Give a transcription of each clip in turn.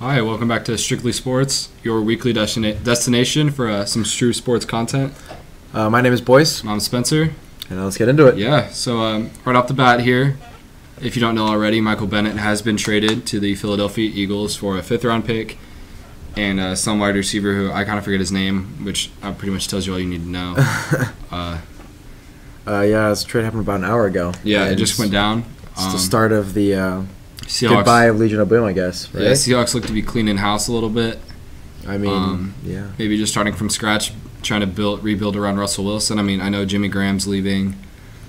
Hi, welcome back to Strictly Sports, your weekly destination for some true sports content. My name is Boyce. I'm Spencer. And let's get into it. Yeah, so right off the bat here, if you don't know already, Michael Bennett has been traded to the Philadelphia Eagles for a 5th-round pick and some wide receiver who I kind of forget his name, which pretty much tells you all you need to know. Yeah, this trade happened about an hour ago. Yeah, it just went down. It's the start of the Seahawks, goodbye of Legion of Boom, I guess. Right? Yeah, Seahawks look to be cleaning house a little bit. I mean, yeah. Maybe just starting from scratch, trying to rebuild around Russell Wilson. I mean, I know Jimmy Graham's leaving.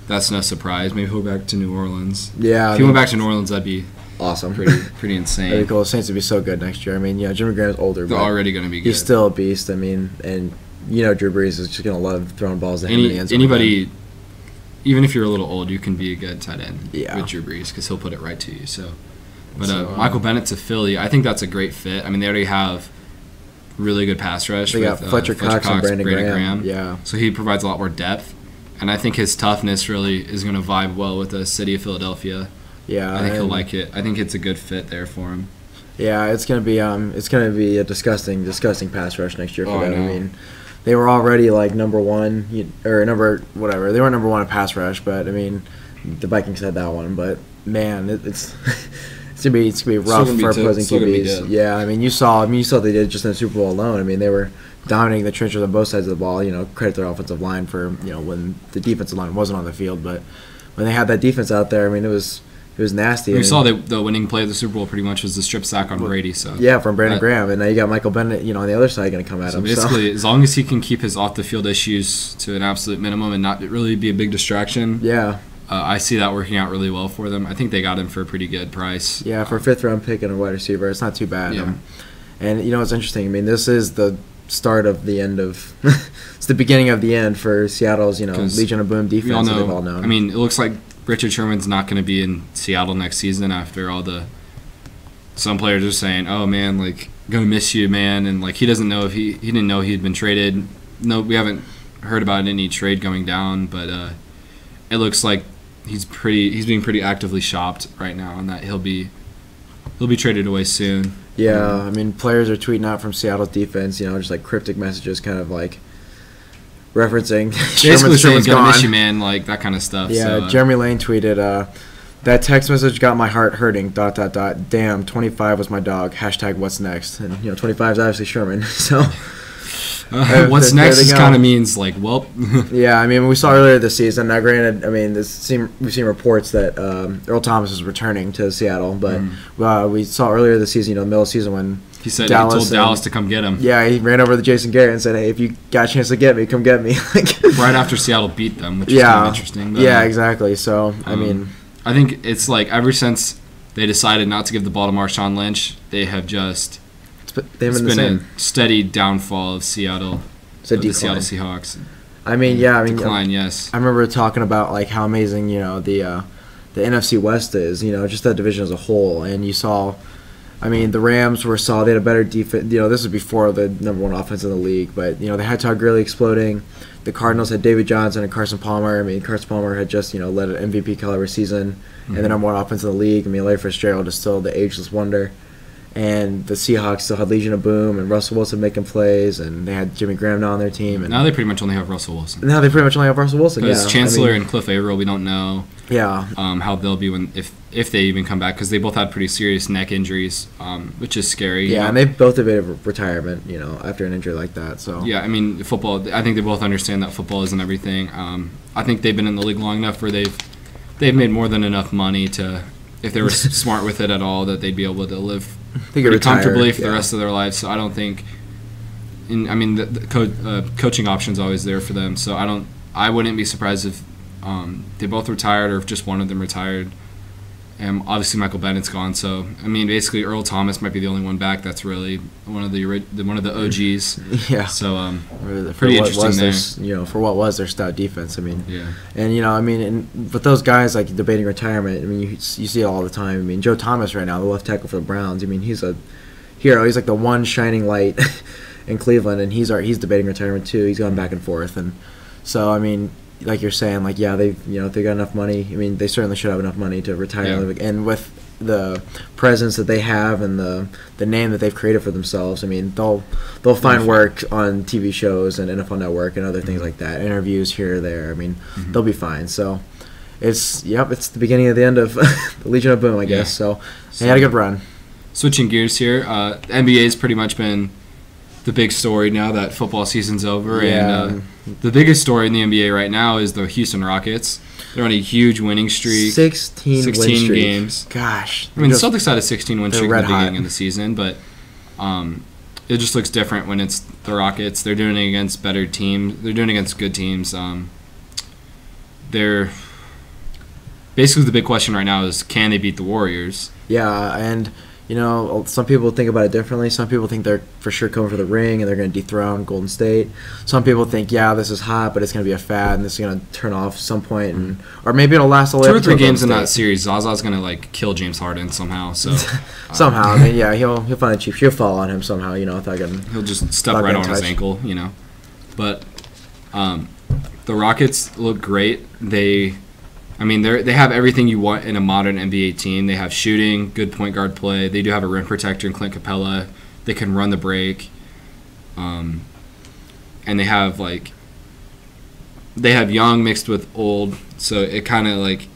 That's no surprise. Maybe he'll go back to New Orleans. Yeah. If he went back to New Orleans, that'd be awesome. Pretty insane. That'd be cool. The Saints would be so good next year. I mean, yeah, Jimmy Graham's older. They're already going to be good. He's still a beast. I mean, and Drew Brees is just going to love throwing balls to him in the end zone. Anybody, even if you're a little old, you can be a good tight end with Drew Brees because he'll put it right to you. But Michael Bennett to Philly, I think that's a great fit. I mean, they already have really good pass rush. They got Fletcher Cox and Brandon Graham. Yeah. So he provides a lot more depth. And I think his toughness really is going to vibe well with the city of Philadelphia. Yeah. I think he'll like it. I think it's a good fit there for him. Yeah, it's going to be a disgusting pass rush next year for them. I mean, they were already like number one or number whatever. They weren't number one in pass rush, but I mean, the Vikings had that one. But man, it's it's gonna be rough for opposing QBs. Yeah, I mean, you saw what they did just in the Super Bowl alone. I mean, they were dominating the trenches on both sides of the ball. Credit their offensive line for when the defensive line wasn't on the field, but when they had that defense out there, I mean, it was nasty. We saw the winning play of the Super Bowl pretty much was the strip sack on Brady. So yeah, from Brandon Graham, and now you got Michael Bennett, on the other side going to come at him. Basically, as long as he can keep his off the field issues to an absolute minimum and not really be a big distraction. Yeah. I see that working out really well for them. I think they got him for a pretty good price. Yeah, for a 5th-round pick and a wide receiver, it's not too bad. Yeah. And it's interesting. I mean, this is the start of the end of it's the beginning of the end for Seattle's Legion of Boom defense that they've all known. I mean, it looks like Richard Sherman's not going to be in Seattle next season after all the some players are saying, "Oh man, like gonna miss you, man," and like he doesn't know if he didn't know he had been traded. No, we haven't heard about any trade going down, but it looks like he's being pretty actively shopped right now, and that he'll be traded away soon. Yeah, I mean, players are tweeting out from Seattle's defense, just like cryptic messages, kind of like referencing basically saying "gonna miss you, man," like that kind of stuff. Yeah, so, Jeremy Lane tweeted, "That text message got my heart hurting. ... Damn, 25 was my dog. # what's next?" And 25 is obviously Sherman. So. What's next kind of means like, well. Yeah, I mean, we saw earlier this season. Now, granted, I mean, we've seen reports that Earl Thomas is returning to Seattle, but we saw earlier this season, middle of the season when he said he told Dallas to come get him. Yeah, he ran over to Jason Garrett and said, "Hey, if you got a chance to get me, come get me." Right after Seattle beat them, which is kind of interesting. Yeah, exactly. So I mean, I think it's like ever since they decided not to give the ball to Marshawn Lynch, they have just. It's been a steady downfall of Seattle, the Seattle Seahawks. I mean, decline. Yes. I remember talking about like how amazing the NFC West is. Just that division as a whole. And you saw, I mean, the Rams were solid. They had a better defense. This was before the #1 offense in the league. But they had Todd Gurley exploding. The Cardinals had David Johnson and Carson Palmer. I mean, Carson Palmer had just led an MVP caliber season, and the #1 offense in the league. I mean, Larry Fitzgerald is still the ageless wonder. And the Seahawks still had Legion of Boom and Russell Wilson making plays, and they had Jimmy Graham now on their team. And now they pretty much only have Russell Wilson. Because Chancellor and Cliff Averill, we don't know. Yeah. How they'll be if they even come back, because they both had pretty serious neck injuries, which is scary. Yeah, and they both debated retirement, after an injury like that. So. Yeah, I mean, football. I think they both understand that football isn't everything. I think they've been in the league long enough where they've made more than enough money to, if they were smart with it at all, that they'd be able to live pretty comfortably for the rest of their lives. So I don't think. The coaching option's always there for them. So I wouldn't be surprised if they both retired or if just one of them retired. And obviously Michael Bennett's gone. So I mean, basically Earl Thomas might be the only one back. That's really one of the OGs. Yeah. So pretty interesting there. For what was their stout defense. I mean. Yeah. And with those guys like debating retirement, I mean, you see it all the time. I mean, Joe Thomas right now, the left tackle for the Browns. I mean, he's a hero. He's like the one shining light in Cleveland, and he's debating retirement too. He's going back and forth, and so I mean, like you're saying, like, yeah, they've got enough money. I mean, they certainly should have enough money to retire. Yeah. And with the presence that they have and the name that they've created for themselves. I mean, they'll find work on TV shows and NFL Network and other things like that, interviews here or there. I mean, they'll be fine. So it's the beginning of the end of the Legion of Boom, I guess. So they had a good run. Switching gears here, the NBA's pretty much been the big story now that football season's over, and the biggest story in the NBA right now is the Houston Rockets. They're on a huge winning streak. 16 win streak. Games. Gosh. I mean, the Celtics had a 16 win streak at the beginning hot. of the season, but it just looks different when it's the Rockets. They're doing it against better teams. They're doing it against good teams. They're basically, the big question right now is, can they beat the Warriors? Yeah, and you know, some people think about it differently. Some people think they're for sure coming for the ring and they're going to dethrone Golden State. Some people think, yeah, this is hot, but it's going to be a fad and this is going to turn off some point, or maybe it'll last a little. 2 or 3 games in that series, Zaza's going to like kill James Harden somehow. So somehow, I mean, yeah, he'll find a cheap. She'll fall on him somehow, you know, without getting. He'll just step right on his ankle, you know. But the Rockets look great. They have everything you want in a modern NBA team. They have shooting, good point guard play. They do have a rim protector in Clint Capella. They can run the break. And they have young mixed with old. So it kind of like,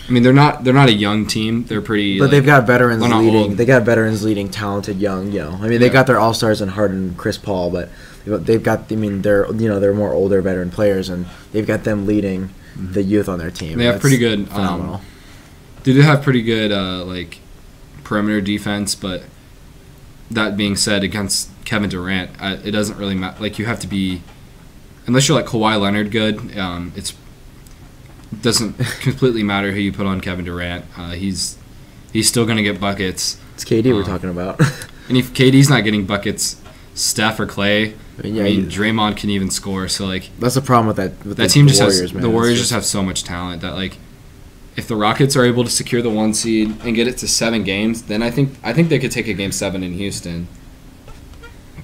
I mean, they're not a young team. They're pretty. But they've got veterans leading. Old. They got veterans leading, talented young. You know, I mean, they got their all-stars in Harden and Chris Paul, but they've got. I mean, they're more older veteran players, and they've got them leading the youth on their team. They have pretty good phenomenal. They do have pretty good perimeter defense, but that being said, against Kevin Durant, it doesn't really matter. Like, you have to be, unless you're like Kawhi Leonard good, it doesn't completely matter who you put on Kevin Durant. He's still gonna get buckets. It's KD we're talking about. And if KD's not getting buckets, Steph or Clay, Draymond can even score. So like, that's the problem with that. With that team just Warriors, has man. The Warriors just have so much talent that, like, if the Rockets are able to secure the 1 seed and get it to 7 games, then I think they could take a Game 7 in Houston.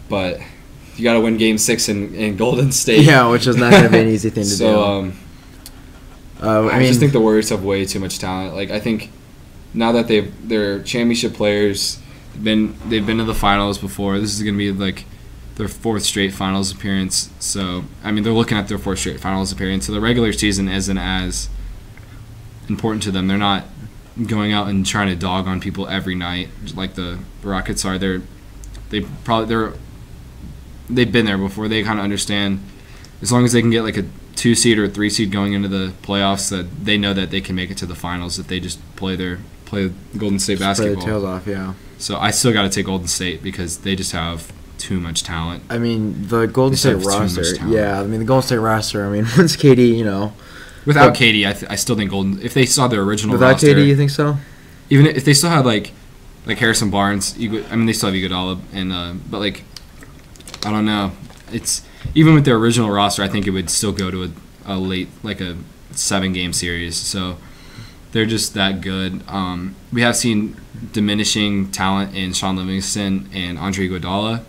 But you got to win Game 6 in Golden State. Yeah, which is not going to be an easy thing to do. I just think the Warriors have way too much talent. Like, I think now that they're championship players, they've been to the finals before. This is going to be like their 4th straight finals appearance. So, I mean, they're looking at their 4th straight finals appearance. So the regular season isn't as important to them. They're not going out and trying to dog on people every night like the Rockets are. They've been there before. They kind of understand, as long as they can get like a 2 seed or a 3 seed going into the playoffs, that they know that they can make it to the finals if they just play Golden State basketball. Play their tails off, yeah. So I still got to take Golden State because they just have too much talent. I mean, the Golden State roster, the Golden State roster, I mean, once KD, you know. Without KD, I still think if they saw their original without roster. Without KD, you think so? Even if they still had like Harrison Barnes, they still have Iguodala, and but like, I don't know. It's even with their original roster, I think it would still go to a late, like a 7-game series. So they're just that good. We have seen diminishing talent in Sean Livingston and Andre Iguodala,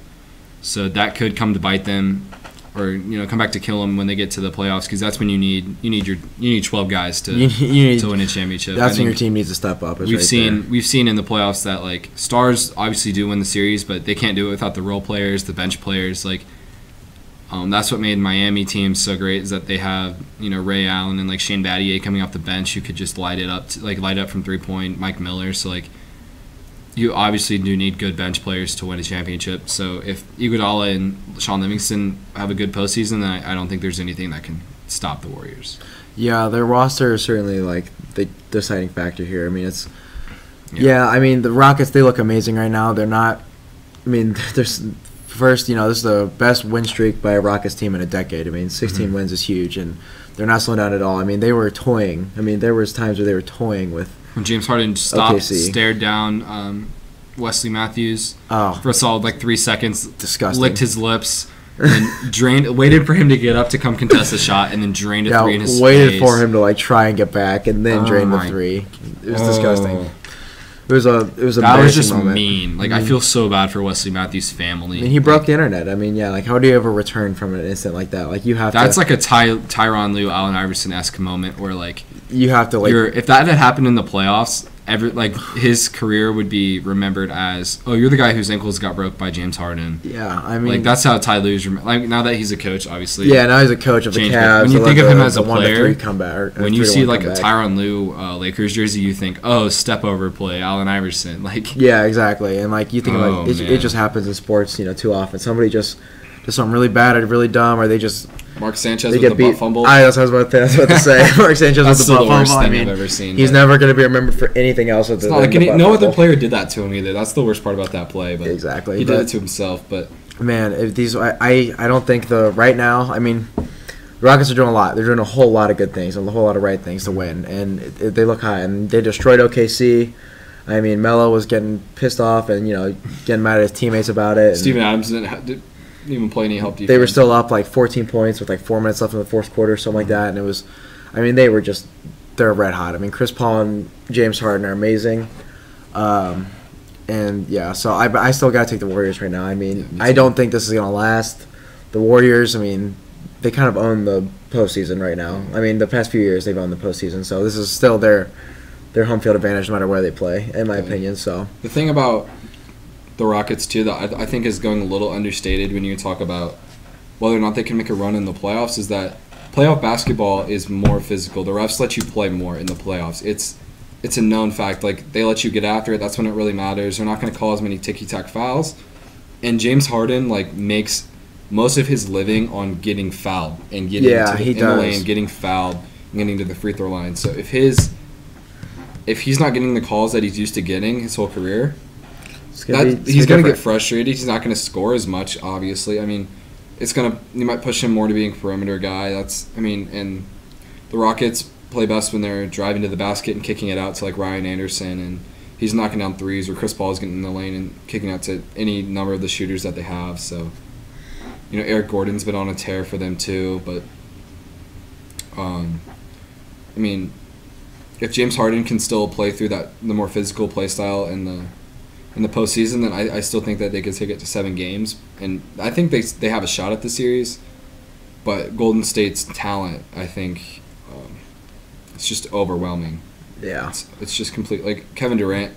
so that could come to bite them, or come back to kill them when they get to the playoffs, because that's when you need 12 guys to win a championship. That's when your team needs to step up. We've seen in the playoffs that like stars obviously do win the series, but they can't do it without the role players, the bench players. Like, that's what made Miami teams so great, is that they have Ray Allen and like Shane Battier coming off the bench who could just light it up from 3-point. Mike Miller. So like, you obviously do need good bench players to win a championship. So if Iguodala and Sean Livingston have a good postseason, then I don't think there's anything that can stop the Warriors. Yeah, their roster is certainly like the deciding factor here. I mean, I mean, the Rockets, they look amazing right now. They're not. I mean, there's. First, this is the best win streak by a Rockets team in a decade. I mean, 16 wins is huge, and they're not slowing down at all. I mean, they were toying. I mean, there was times where they were toying with. When James Harden stopped, stared down Wesley Matthews for a solid like 3 seconds, disgusting, licked his lips, and waited for him to get up to come contest a shot, and then drained a 3 in his waited face. for him to like try and get back, and then drained the 3. It was disgusting. It was a that was just moment. Mean. Like, I feel so bad for Wesley Matthews' family. I mean, he broke the internet. I mean, yeah, like, how do you ever return from an incident like that? Like, you have that's like a Tyronn Lue, Allen Iverson-esque moment where, like, you have to, like, if that had happened in the playoffs, his career would be remembered as, oh, you're the guy whose ankles got broke by James Harden. Yeah, I mean, like that's how Ty Lue's now that he's a coach, obviously. Yeah, now he's a coach of the Cavs. When you think of him as a player, comeback, when you see like a Tyronn Lue Lakers jersey, you think, oh, step over play, Allen Iverson. Like, yeah, exactly, and like you think it just happens in sports, too often. Somebody just does something really bad or really dumb, or they just. Mark Sanchez with the butt fumble. That's what I was about to say. Mark Sanchez with the butt fumble. I mean, I've ever seen. He's never going to be remembered for anything else. It's not like no other player did that to him either. That's the worst part about that play. But exactly, he did it to himself. But man, if I don't think right now. I mean, the Rockets are doing a lot. They're doing a whole lot of good things and a whole lot of right things to win, and they look high. And they destroyed OKC. I mean, Melo was getting pissed off and getting mad at his teammates about it. Steven Adams didn't even play any help defense. They were still up like 14 points with like 4 minutes left in the fourth quarter, something like that, and it was, I mean, they're red hot. I mean, Chris Paul and James Harden are amazing, and yeah, so I still gotta take the Warriors right now. I mean, I don't think this is gonna last. The Warriors, I mean, they kind of own the postseason right now. I mean, the past few years they've owned the postseason, so this is still their home field advantage no matter where they play, in my opinion. So the thing about the Rockets too that I think is going a little understated when you talk about whether or not they can make a run in the playoffs is that playoff basketball is more physical. The refs let you play more in the playoffs. It's a known fact. Like, they let you get after it. That's when it really matters. They're not going to call as many ticky-tack fouls. And James Harden makes most of his living on getting fouled and getting in the lane, getting fouled, and getting to the free throw line. So if he's not getting the calls that he's used to getting his whole career, he's going to get frustrated. He's not going to score as much, obviously. I mean, you might push him more to being a perimeter guy. And the Rockets play best when they're driving to the basket and kicking it out to like Ryan Anderson, and he's knocking down threes, or Chris Paul is getting in the lane and kicking out to any number of the shooters that they have. So, Eric Gordon's been on a tear for them too. But, I mean, if James Harden can still play through the more physical play style in the postseason, then I still think that they could take it to 7 games. And I think they have a shot at the series. But Golden State's talent, I think, it's just overwhelming. Yeah. It's just complete. Like, Kevin Durant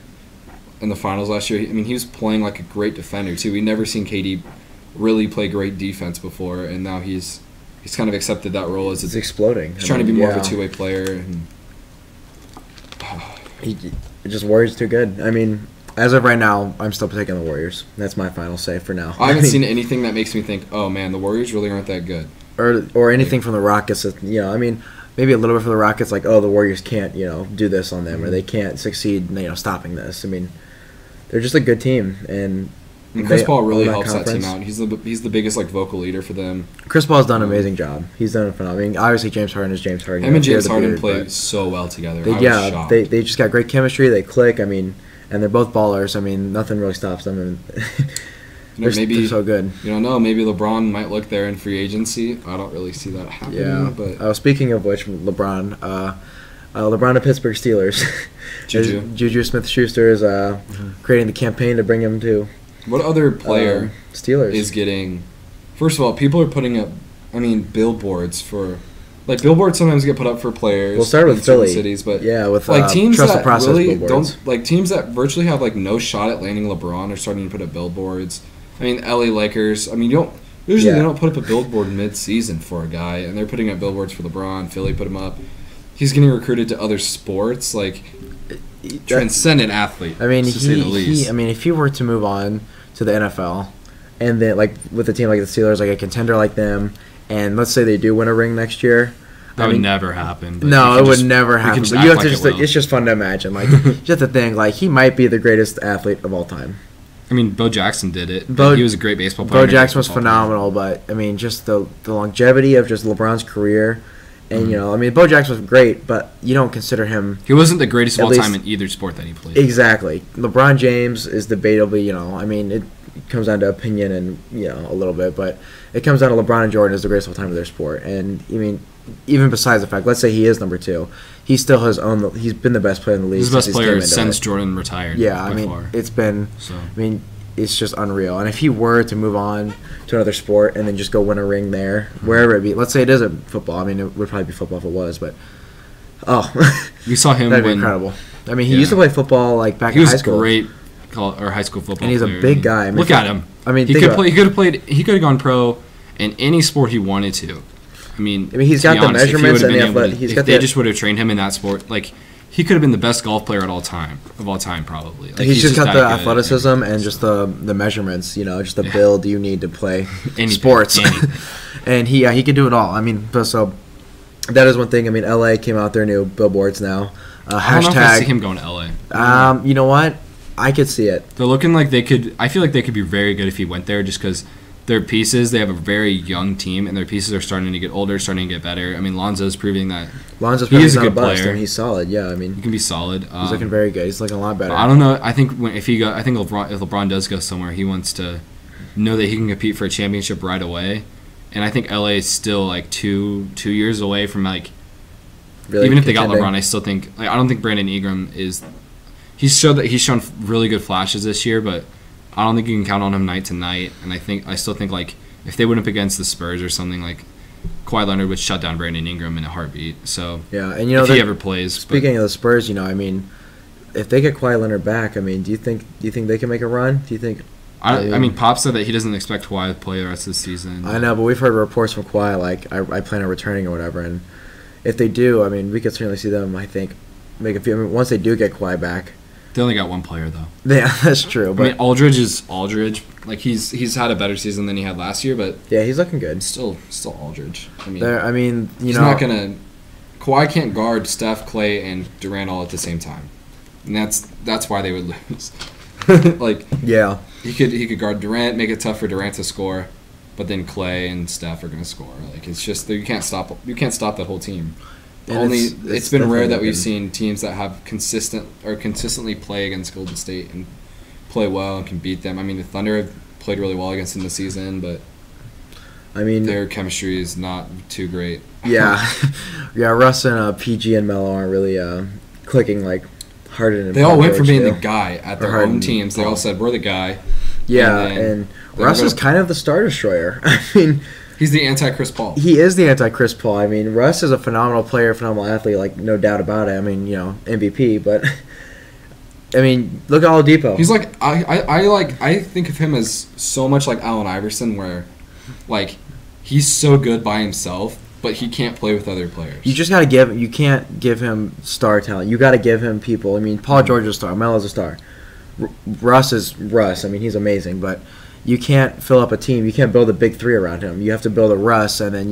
in the finals last year, he was playing like a great defender, too. We'd never seen KD really play great defense before, and now he's kind of accepted that role as it's exploding. He's trying to be more of a two-way player. And, Warriors too good. I mean, as of right now, I'm still taking the Warriors. That's my final say for now. I haven't seen anything that makes me think, oh man, the Warriors really aren't that good. Or anything from the Rockets. I mean, maybe a little bit from the Rockets, like, oh, the Warriors can't, do this on them, or they can't succeed, stopping this. I mean, they're just a good team, and Chris Paul really helps that team out. He's the biggest vocal leader for them. Chris Paul's done an amazing job. He's done a phenomenal. I mean, obviously James Harden is James Harden. Him and James Harden play so well together. They just got great chemistry. They click. I mean, and they're both ballers. I mean, nothing really stops them. They're so good. You don't know. Maybe LeBron might look there in free agency. I don't really see that happening. Yeah. But speaking of which, LeBron to Pittsburgh Steelers. Juju Smith-Schuster is creating the campaign to bring him to. What other player Steelers is getting? First of all, people are putting up, billboards for, billboards sometimes get put up for players. We'll start with Philly cities, but with teams trust the that process really billboards. don't, teams that virtually have no shot at landing LeBron are starting to put up billboards. LA Lakers. They don't put up a billboard mid-season for a guy, and they're putting up billboards for LeBron. Philly put him up. He's getting recruited to other sports, transcendent athlete. To say the least. If he were to move on to the NFL, and then with a team like the Steelers, like a contender like them, and let's say they do win a ring next year, that would never happen. No, it would never happen. But you have to it's just fun to imagine. Just to think, he might be the greatest athlete of all time. Bo Jackson did it. He was a great baseball player. Bo Jackson was phenomenal, but just the longevity of just LeBron's career. And, Bo Jackson was great, but you don't consider him... He wasn't the greatest of all time in either sport that he played. Exactly. LeBron James is debatably, it comes down to opinion and, a little bit, but it comes down to LeBron and Jordan as the greatest of all time of their sport. And, even besides the fact, let's say he is number 2, he still has he's been the best player in the league. He's the best player since Jordan retired. Yeah, it's been... So. It's just unreal. And if he were to move on to another sport and then just go win a ring there, wherever it be, let's say it isn't football. It would probably be football if it was, but we saw him that'd be incredible. I mean, he used to play football like back he in high school. He was great high school football and he's player. a big guy. I mean, look at him. I mean, he could have played. He could have gone pro in any sport he wanted to. I mean, he's got the measurements and the athletic. If they just would have trained him in that sport, like he could have been the best golf player of all time, probably. Like, he's just got the athleticism and just the measurements. Just the build you need to play sports. And he could do it all. I mean, so that is one thing. I mean, LA came out their new billboards now. I don't know if I see him going to LA. You know what? I could see it. They're looking like they could. I feel like they could be very good if he went there, just because their pieces. They have a very young team, and their pieces are starting to get older, starting to get better. I mean, Lonzo's proving that he's a good player. And he's solid. Yeah, I mean, he can be solid. He's looking very good. He's looking a lot better. I don't know. I think if LeBron does go somewhere, he wants to know that he can compete for a championship right away. And I think LA is still like two years away from like. Really even if they got LeBron, I still think I don't think Brandon Ingram is. He's shown really good flashes this year, but I don't think you can count on him night to night. And I still think like if they went up against the Spurs or something, like Kawhi Leonard would shut down Brandon Ingram in a heartbeat. So yeah, and if he ever plays. Speaking of the Spurs, I mean, if they get Kawhi Leonard back, I mean, do you think they can make a run? Do you think? I mean, Pop said that he doesn't expect Kawhi to play the rest of the season. I know, but we've heard reports from Kawhi like I plan on returning or whatever, and if they do, I mean, we could certainly see them. I think make a few. I mean, once they do get Kawhi back. They only got one player though. Yeah, that's true. But I mean, Aldridge is Aldridge. Like he's had a better season than he had last year, but yeah, he's looking good. Still Aldridge. I mean, he's not gonna. Kawhi can't guard Steph, Clay, and Durant all at the same time, and that's why they would lose. Like yeah, he could guard Durant, make it tough for Durant to score, but then Clay and Steph are gonna score. Like it's just you can't stop that whole team. It's been rare that we've seen teams that have consistently play against Golden State and play well and can beat them. I mean, the Thunder have played really well against them this season, but I mean their chemistry is not too great. Yeah, yeah. Russ and PG and Melo aren't really clicking like Harden. They all went from being the guy at their own teams. They all said we're the guy. Yeah, and Russ is kind of the star destroyer. I mean. He's the anti-Chris Paul. He is the anti-Chris Paul. I mean, Russ is a phenomenal player, phenomenal athlete, like no doubt about it. I mean, MVP, but I mean, look at Oladipo. He's like I think of him as so much like Allen Iverson, where like he's so good by himself, but he can't play with other players. You just gotta you can't give him star talent. You gotta give him people. I mean, Paul George is a star. Melo's a star. Russ is Russ. I mean, he's amazing, but. You can't fill up a team. You can't build a big three around him. You have to build a Russ and then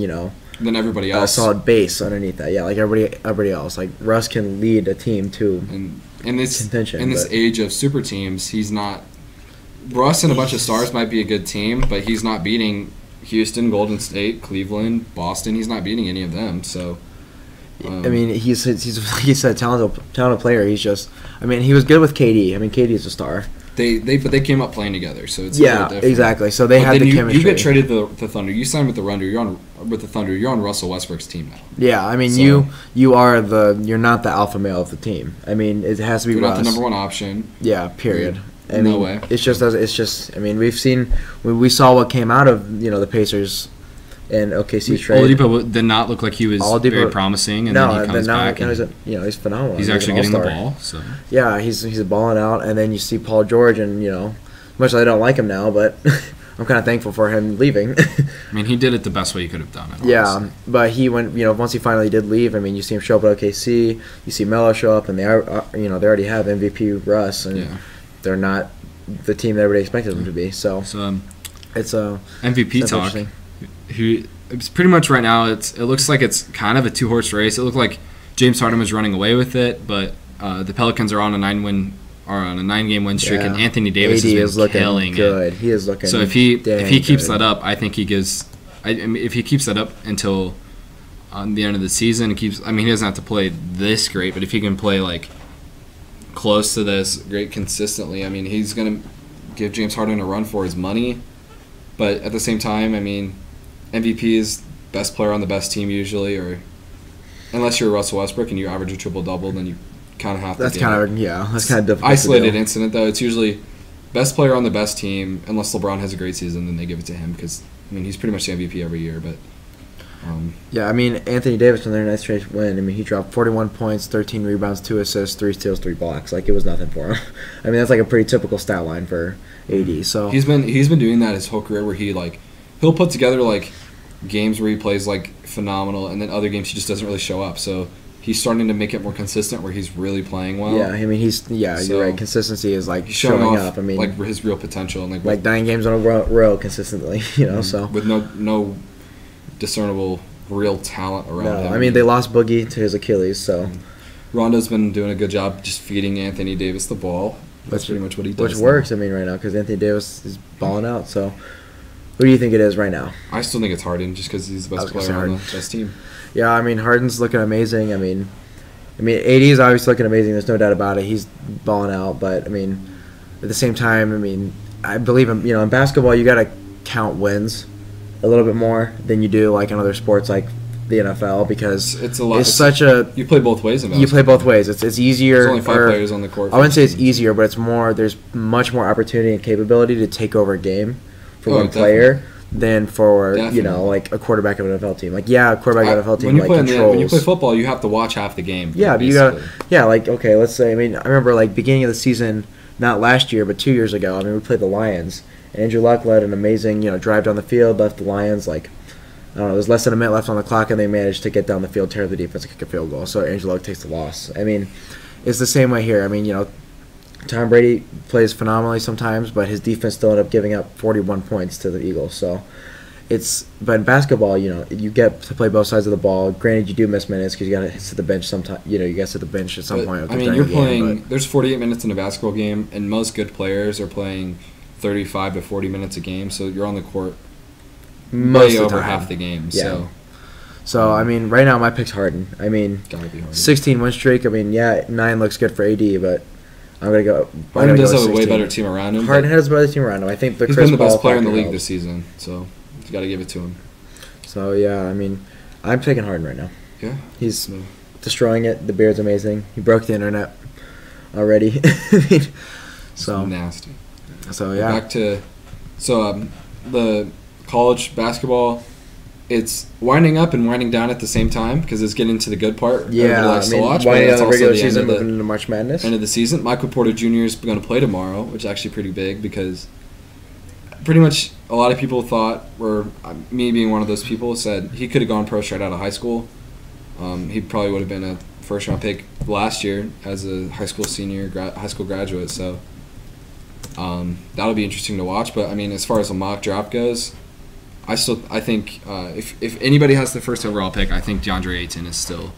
then everybody else a solid base underneath that. Yeah, like everybody else. Like Russ can lead a team too. And in this age of super teams, he's not. Russ and a bunch of stars might be a good team, but he's not beating Houston, Golden State, Cleveland, Boston. He's not beating any of them. So. I mean, he's like you said, talented player. He's just. I mean, he was good with KD. I mean, KD is a star. But they came up playing together, so it's a little different. Exactly. So they had the chemistry. You get traded to the Thunder. You signed with the Thunder. You're on Russell Westbrook's team now. Yeah, I mean you are you're not the alpha male of the team. I mean it has to be. You're Russ. not the number one option. Yeah. Period. No way. It's just. I mean we saw what came out of the Pacers. And OKC trade. Oladipo did not look like he was very promising, and then he comes back. He's phenomenal. He's actually getting the ball. So yeah, he's balling out, and then you see Paul George, and much as I don't like him now, but I'm kind of thankful for him leaving. I mean, he did it the best way he could have done it. Yeah, honestly. But he went. Once he finally did leave, I mean, you see him show up at OKC. You see Melo show up, and they are. They already have MVP Russ, and they're not the team that everybody expected them to be. So it's a MVP talk. It's pretty much right now. It looks like it's kind of a 2-horse race. It looked like James Harden was running away with it, but the Pelicans are on a 9-game win streak, and Anthony Davis is killing good. He is looking. So if he keeps that up, I think he gives. If he keeps that up until the end of the season, he doesn't have to play this great, but if he can play like close to this great consistently, I mean, he's gonna give James Harden a run for his money. But at the same time, I mean. MVP is best player on the best team usually, or unless you're Russell Westbrook and you average a triple-double, then you kind of have to. That's kind of difficult. Isolated incident though. It's usually best player on the best team. Unless LeBron has a great season, then they give it to him because he's pretty much the MVP every year. But Yeah, I mean, Anthony Davis, another nice trade win. I mean, he dropped 41 points, 13 rebounds, 2 assists, 3 steals, 3 blocks. Like, it was nothing for him. I mean, that's like a pretty typical stat line for AD. So he's been doing that his whole career, where he'll put together like games where he plays like phenomenal, and then other games he just doesn't really show up. So he's starting to make it more consistent, where he's really playing well. Yeah, I mean, you're right. Consistency is like he's showing up. I mean, like his real potential, and like 9 games in a row consistently. So with no discernible real talent around him. I mean, they lost Boogie to his Achilles, so Rondo's been doing a good job just feeding Anthony Davis the ball. That's pretty much what he does. Which works, I mean, right now, because Anthony Davis is balling out. So, who do you think it is right now? I still think it's Harden, just because he's the best player on the best team. Yeah, I mean, Harden's looking amazing. I mean, AD is obviously looking amazing. There's no doubt about it. He's balling out, but I mean, at the same time, I mean, I believe in basketball, you got to count wins a little bit more than you do like in other sports like the NFL, because it's a lot. You play both ways in basketball. You play both ways. It's easier. There's only 5 players on the court. I wouldn't say it's easier, but it's more. There's much more opportunity and capability to take over a game for one player than for like a quarterback of an NFL team. Like a quarterback of an NFL team controls. When you play football, you have to watch half the game. Yeah, but you got okay. Let's say I remember like beginning of the season, not last year but 2 years ago. I mean, we played the Lions. Andrew Luck led an amazing, drive down the field, left the Lions like, I don't know, there's less than a minute left on the clock, and they managed to get down the field, tear the defense, and kick a field goal. So Andrew Luck takes the loss. I mean, it's the same way here. I mean, Tom Brady plays phenomenally sometimes, but his defense still ended up giving up 41 points to the Eagles. So but in basketball, you get to play both sides of the ball. Granted, you do miss minutes because you got to sit the bench sometime. You got to sit the bench at some point. I mean, you're playing. There's 48 minutes in a basketball game, and most good players are playing 35 to 40 minutes a game, so you're on the court way over half the game. Yeah. So I mean, right now my pick's Harden. I mean, 16 win streak. I mean, 9 looks good for AD, but I'm gonna go. Harden does have a way better team around him. Harden has a better team around him. I think he's been the best player in the league this season, so you got to give it to him. So I mean, I'm picking Harden right now. Yeah, he's destroying it. The beard's amazing. He broke the internet already. So nasty. So back to the college basketball. It's winding up and winding down at the same time because it's getting to the good part. Yeah, likes to watch, winding down the regular season, moving into March Madness. End of the season. Michael Porter Jr. is going to play tomorrow, which is actually pretty big because pretty much a lot of people thought, or me being one of those people, said he could have gone pro straight out of high school. He probably would have been a first-round pick last year as a high school senior, high school graduate. So that'll be interesting to watch. But I mean, as far as a mock draft goes, I think if anybody has the first overall pick, I think DeAndre Ayton is still,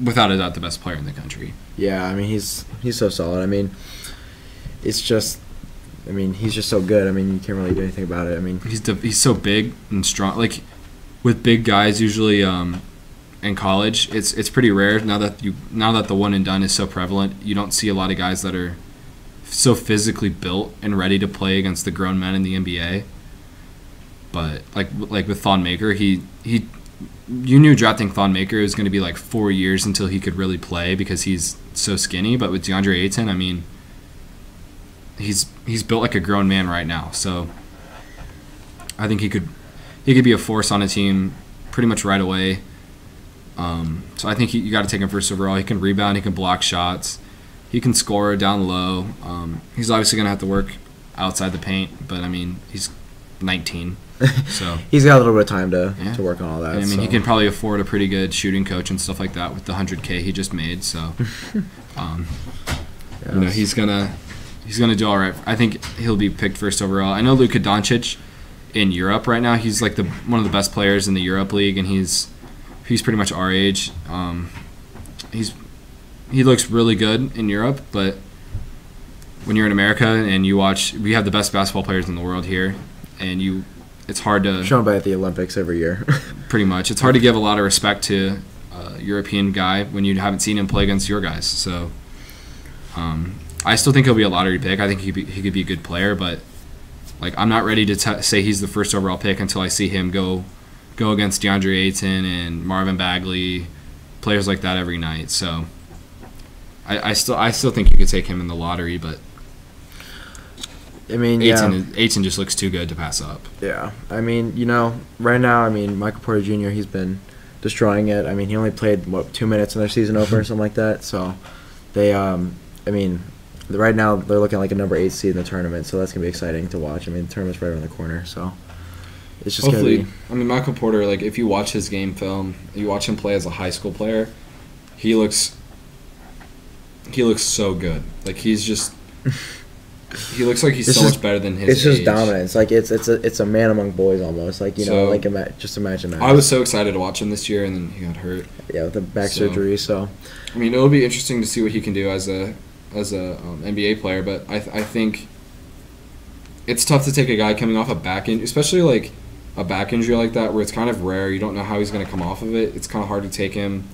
without a doubt, the best player in the country. Yeah, I mean he's so solid. I mean, he's just so good. I mean, you can't really do anything about it. I mean, he's so big and strong. Like with big guys, usually in college, it's pretty rare now that the one and done is so prevalent. You don't see a lot of guys that are so physically built and ready to play against the grown men in the NBA. But like with Thon Maker, you knew drafting Thon Maker was going to be like 4 years until he could really play because he's so skinny. But with DeAndre Ayton, I mean, he's built like a grown man right now. So I think he could be a force on a team pretty much right away. So I think you got to take him first overall. He can rebound, he can block shots, he can score down low. He's obviously going to have to work outside the paint, but I mean, he's 19. So he's got a little bit of time to work on all that. I mean, he can probably afford a pretty good shooting coach and stuff like that with the $100K he just made. So, he's gonna do all right. I think he'll be picked first overall. I know Luka Doncic in Europe right now. He's like one of the best players in the Europe League, and he's pretty much our age. He looks really good in Europe, but when you're in America and we have the best basketball players in the world here, and it's hard to shown by at the Olympics every year. Pretty much, it's hard to give a lot of respect to a European guy when you haven't seen him play against your guys. So, I still think he'll be a lottery pick. I think he could be a good player, but like I'm not ready to say he's the first overall pick until I see him go against DeAndre Ayton and Marvin Bagley, players like that every night. So, I still think you could take him in the lottery, but. I mean, Aiton just looks too good to pass up. Yeah. I mean, right now, Michael Porter Jr., he's been destroying it. I mean, he only played, 2 minutes in their season opener or something like that. So they, right now they're looking like a number 8 seed in the tournament, so that's going to be exciting to watch. The tournament's right around the corner, so it's just going to be. Michael Porter, like, if you watch his game film, you watch him play as a high school player, he looks so good. Like, he's just... He looks like he's so much better than his age. It's just dominance. Like, it's a man among boys almost. Like, just imagine that. I was so excited to watch him this year, and then he got hurt. Yeah, with the back surgery, so... it'll be interesting to see what he can do as a NBA player, but I think it's tough to take a guy coming off a back injury, especially like a back injury like that, where it's kind of rare. You don't know how he's going to come off of it. It's kind of hard to take him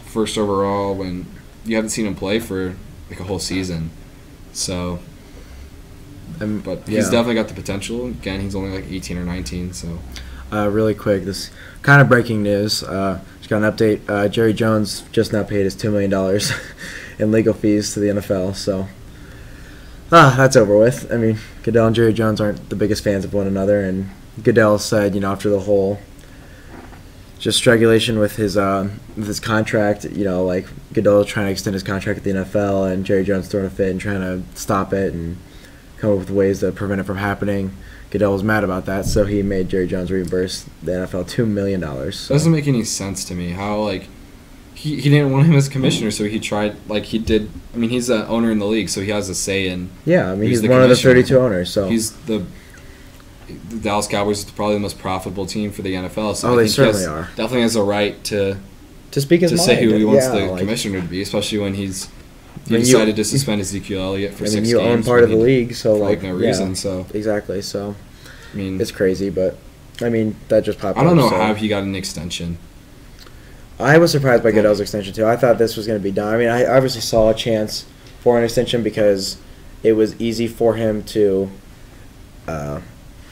first overall when you haven't seen him play for like a whole season. So... but he's definitely got the potential. Again, he's only like 18 or 19. So, really quick, this kind of breaking news. Just got an update. Jerry Jones just now paid his $2 million in legal fees to the NFL. So, that's over with. Goodell and Jerry Jones aren't the biggest fans of one another, and Goodell said, after the whole just strangulation with his contract, like Goodell trying to extend his contract at the NFL, and Jerry Jones throwing a fit and trying to stop it and come up with ways to prevent it from happening. Goodell was mad about that, so he made Jerry Jones reimburse the NFL $2 million. So. Doesn't make any sense to me how, like, he didn't want him as commissioner, so he tried, like, he did. He's the owner in the league, so he has a say in. Yeah, he's one of the 32 owners. So he's the Dallas Cowboys is probably the most profitable team for the NFL. So they certainly are. Definitely has a right to speak his mind. Say who he wants the commissioner to be, especially when he decided to suspend Ezekiel Elliott for 6 games. You own part of the league, so for no reason. So exactly. So it's crazy, but that just popped up. I don't know how he got an extension. I was surprised by Goodell's extension too. I thought this was going to be done. I obviously saw a chance for an extension because it was easy for him to.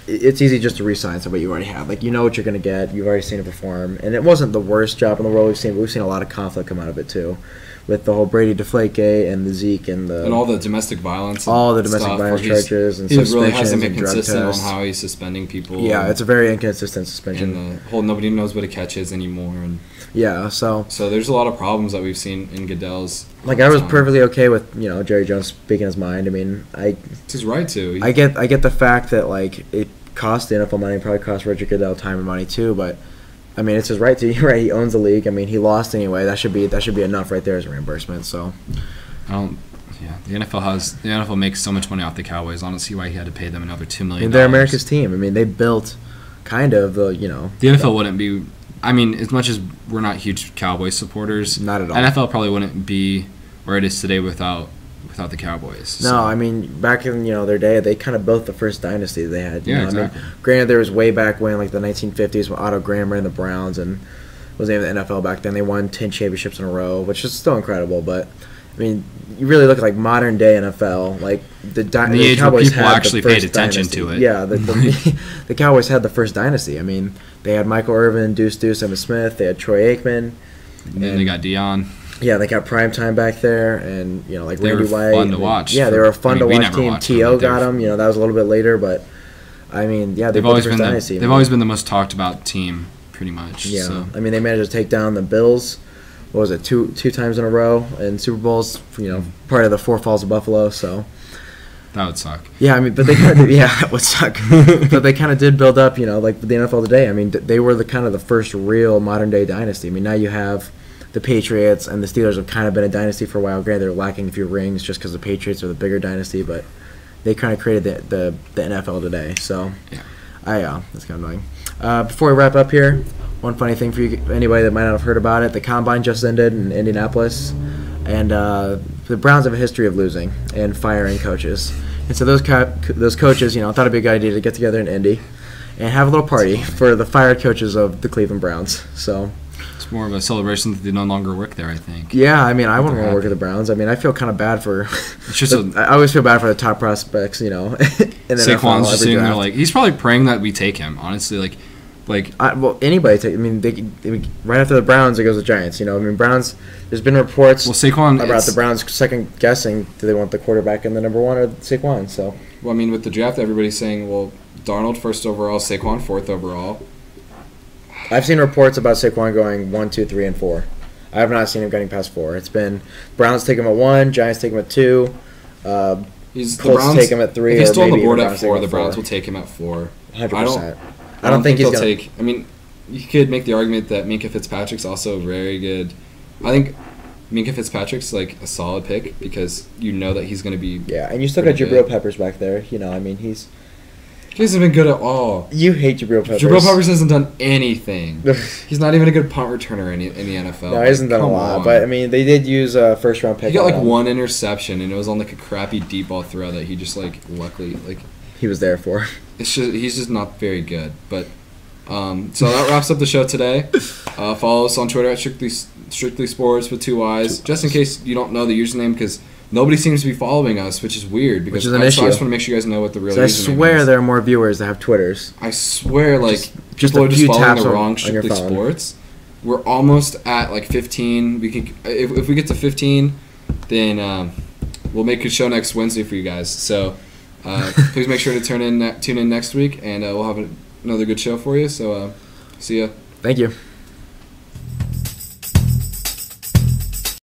It's easy just to re-sign somebody you already have. Like, what you're going to get. You've already seen it perform, and it wasn't the worst job in the world we've seen. But we've seen a lot of conflict come out of it too, with the whole Brady Deflategate and the Zeke and all the domestic violence, charges and he suspensions really hasn't been and drug consistent tests. on how he's suspending people. Yeah, it's a very inconsistent suspension. And the whole nobody knows what a catch is anymore. And so there's a lot of problems that we've seen in Goodell's. Like, I was perfectly okay with Jerry Jones speaking his mind. It's his right to. I get the fact that like it cost the NFL money, probably cost Roger Goodell time and money too, but. It's his right to. Right, he owns the league. He lost anyway. That should be enough right there as a reimbursement. So, the NFL makes so much money off the Cowboys. I don't see why he had to pay them another $2 million. They're America's team. They built kind of the. The NFL wouldn't be. As much as we're not huge Cowboys supporters, not at all. NFL probably wouldn't be where it is today without the Cowboys. No, back in their day, they kind of built the first dynasty they had. Exactly. Granted, there was way back when, like the 1950s, when Otto Graham ran the Browns and was named the NFL back then. They won 10 championships in a row, which is still incredible. But you really look at like modern day NFL, like the Cowboys people had actually the first paid attention dynasty. to it. Yeah, the Cowboys had the first dynasty. They had Michael Irvin, Deuce, Emmitt Smith. They had Troy Aikman. And then they got Dion. Yeah, they got prime time back there, and like Randy White. They were fun to watch. Yeah, they were a fun to watch team. T.O. got them. That was a little bit later, but they've always been dynasty. They've always been the most talked about team, pretty much. Yeah, so. They managed to take down the Bills. What was it? Two times in a row in Super Bowls. Part of the Four Falls of Buffalo. So. That would suck. Yeah, but they kind of that would suck. But they kind of did build up, like the NFL today. They were the first real modern day dynasty. Now you have. The Patriots and the Steelers have kind of been a dynasty for a while. Granted, they're lacking a few rings just because the Patriots are the bigger dynasty, but they kind of created the NFL today. So, that's kind of annoying. Before we wrap up here, one funny thing for you, anybody that might not have heard about it: the Combine just ended in Indianapolis, and the Browns have a history of losing and firing coaches. And so those coaches, thought it'd be a good idea to get together in Indy and have a little party for the fired coaches of the Cleveland Browns. So. It's more of a celebration that they no longer work there, I think. Yeah, I wouldn't want to work at the Browns. I feel kind of bad for. It's just I always feel bad for the top prospects, in the Saquon's just sitting there like he's probably praying that we take him. Honestly, like Like, well, anybody take. I mean, right after the Browns, it goes to Giants. You know, I mean, Browns. There's been reports Saquon about the Browns second guessing. Do they want the quarterback in the number 1 or Saquon? So. Well, I mean, with the draft, everybody's saying, well, Darnold first overall, Saquon fourth overall. I've seen reports about Saquon going 1, 2, 3, and 4. I have not seen him getting past 4. It's been Browns take him at 1, Giants take him at 2. Colts take him at 3. If he's still on the maybe board even at 4, the Browns 4. will take him at 4. 100%. I don't think he's they'll gonna take. I mean, you could make the argument that Minkah Fitzpatrick's also very good. I think Minkah Fitzpatrick's like a solid pick because you know that he's going to be. Yeah, and you still got Jabril Peppers back there. You know, I mean, he hasn't been good at all. You hate Jabril Peppers. Jabril Peppers hasn't done anything. He's not even a good punt returner in the NFL. No, he hasn't done a lot. But I mean, they did use a first-round pick. He got like one interception, and it was on like a crappy deep ball throw that he just like luckily like. He was there for. It's just he's just not very good. But so that wraps up the show today. Follow us on Twitter at Strictly Sports with 2 Y's. Just in case you don't know the username, because nobody seems to be following us, which is weird. Because which is an issue. I just want to make sure you guys know what the real username is. I swear there are more viewers that have Twitters. I swear, like just people a are just few following taps the wrong on your Strictly phone. Sports. We're almost at like 15. We can if we get to 15, then we'll make a show next Wednesday for you guys. So. Please make sure to tune in next week, and we'll have another good show for you. So, see ya. Thank you.